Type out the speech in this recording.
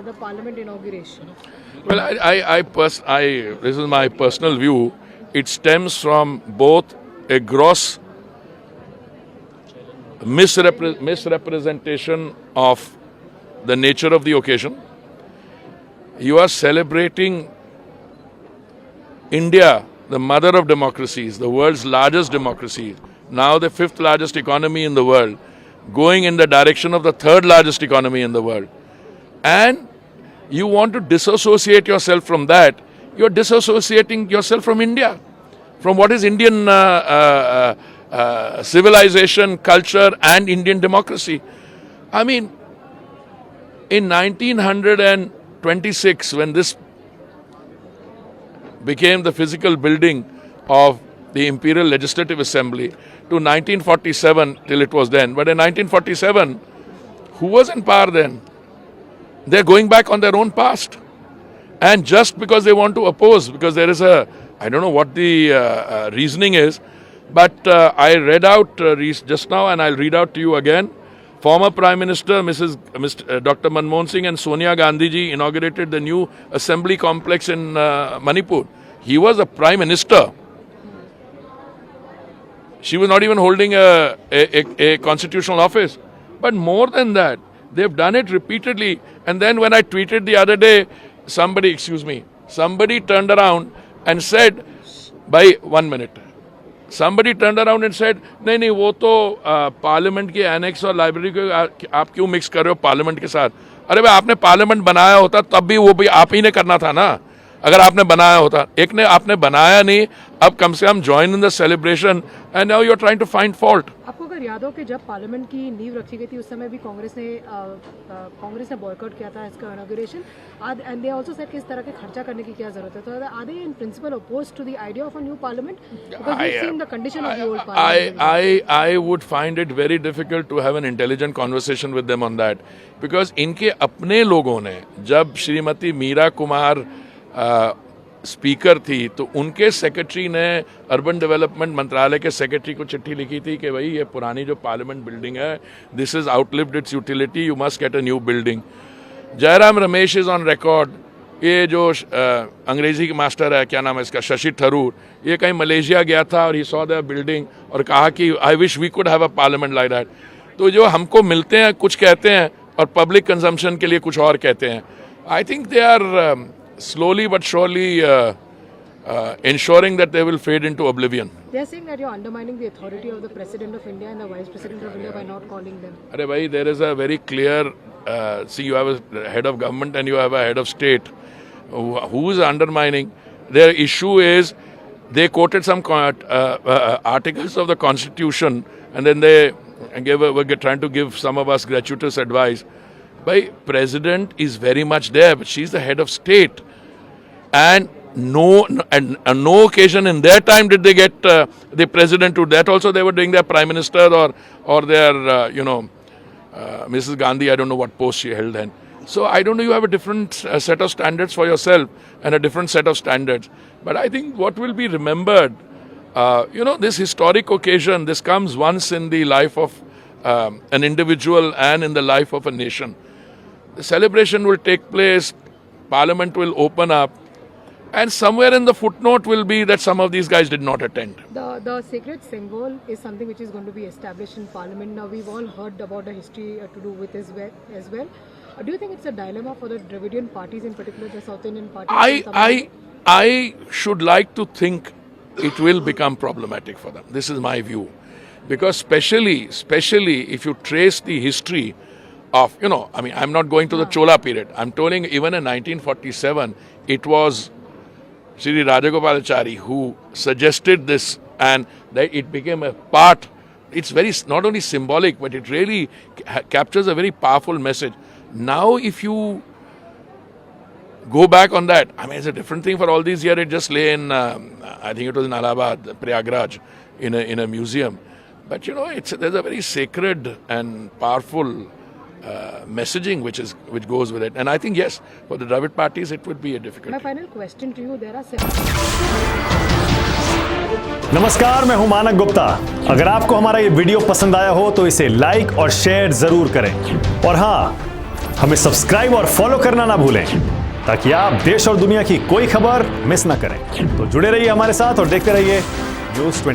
the Parliament inauguration? Well, this is my personal view. It stems from both a gross misrepresentation of the nature of the occasion. You are celebrating India, the mother of democracies, the world's largest democracy, now the 5th largest economy in the world, going in the direction of the 3rd largest economy in the world. And you want to disassociate yourself from that. You're disassociating yourself from India, from what is Indian civilization, culture, and Indian democracy. I mean, in 1926, when this became the physical building of the Imperial Legislative Assembly, to 1947 till it was then. But in 1947, who was in power then? They're going back on their own past. And just because they want to oppose, because there is a, I don't know what the reasoning is, but I read out just now and I'll read out to you again. Former Prime Minister Dr. Manmohan Singh and Sonia Gandhi ji inaugurated the new assembly complex in Manipur. He was a Prime Minister. She was not even holding a constitutional office. But more than that, they've done it repeatedly. And then when I tweeted the other day, somebody turned around and said, somebody turned around and said, नहीं वो तो parliament के annex और library को आप क्यों mix कर रहे हो पार्लियामेंट के साथ? अरे भाई आपने पार्लियामेंट बनाया होता तब भी वो भी आप ही ने करना था ना, अगर आपने बनाया होता. एक ने आपने बनाया नहीं, अब कम से कम join in the celebration and now you are trying to find fault. आपको अगर याद हो कि जब पार्लियामेंट की नींव रखी गई थी उस समय भी कांग्रेस ने बॉयकॉट किया था इसका inauguration, and they also said कि इस तरह के खर्चा करने की क्या जरूरत है. तो are they in principle opposed to the idea of a new parliament because we seen the condition of the old parliament? I would find it very difficult to have an intelligent conversation with them on that, because इनके अपने लोगों ने, जब Shrimati Meera Kumar speaker थी तो उनके secretary ने urban development मंत्रालय के सेक्रेटरी को चिट्ठी लिखी थी कि भाई ये पुरानी जो पार्लियामेंट बिल्डिंग है, this is outlived it's utility, you must get a new building. Jairam Ramesh is on record. ये जो अंग्रेजी के मास्टर है, क्या नाम है इसका, शशि थरूर, ये कहीं मलेशिया गया था और ही सॉ द बिल्डिंग और कहा कि I wish we could have a parliament like that. तो जो हमको मिलते हैं कुछ कहते हैं और पब्लिक कंजम्पशन के लिए कुछ और कहते हैं. I think they are slowly but surely ensuring that they will fade into oblivion. They are saying that you are undermining the authority of the President of India and the Vice President of India by not calling them. Arey bhai, there is a very clear, see, you have a head of government and you have a head of state. Who is undermining? Their issue is they quoted some articles of the Constitution and then they were trying to give some of us gratuitous advice. By President is very much there, but she's the head of state, and no occasion in their time did they get the President to that. Also, they were doing their Prime Minister or their Mrs. Gandhi. I don't know what post she held then. So I don't know. You have a different set of standards for yourself and a different set of standards. But I think what will be remembered, this historic occasion. This comes once in the life of an individual and in the life of a nation. The celebration will take place, Parliament will open up, and somewhere in the footnote will be that some of these guys did not attend. The sacred symbol is something which is going to be established in Parliament. Now we've all heard about the history to do with as well. Do you think it's a dilemma for the Dravidian parties, in particular the South Indian parties? I should like to think it will become problematic for them. This is my view. Because especially if you trace the history of, I'm not going to the Chola period. I'm telling even in 1947, it was Sri Rajagopalachari who suggested this, and that it became a part. It's very, not only symbolic, but it really captures a very powerful message. Now, if you go back on that, it's a different thing for all these years. It just lay in, I think it was in Allahabad, Prayagraj, in a museum. But there's a very sacred and powerful messaging which goes with it. And I think, yes, for the Dravid parties, it would be a difficult. My final question to you, there are नमस्कार, मैं हूं मानक गुप्ता. अगर आपको हमारा ये video पसंद आया हो तो इसे लाइक और शेयर जरूर करें. और हाँ, हमें सब्सक्राइब और फॉलो करना ना भूलें ताकि आप देश और दुनिया की कोई खबर मिस ना करें। तो जुड़े रहिए हमारे साथ और देखते रहिए News24।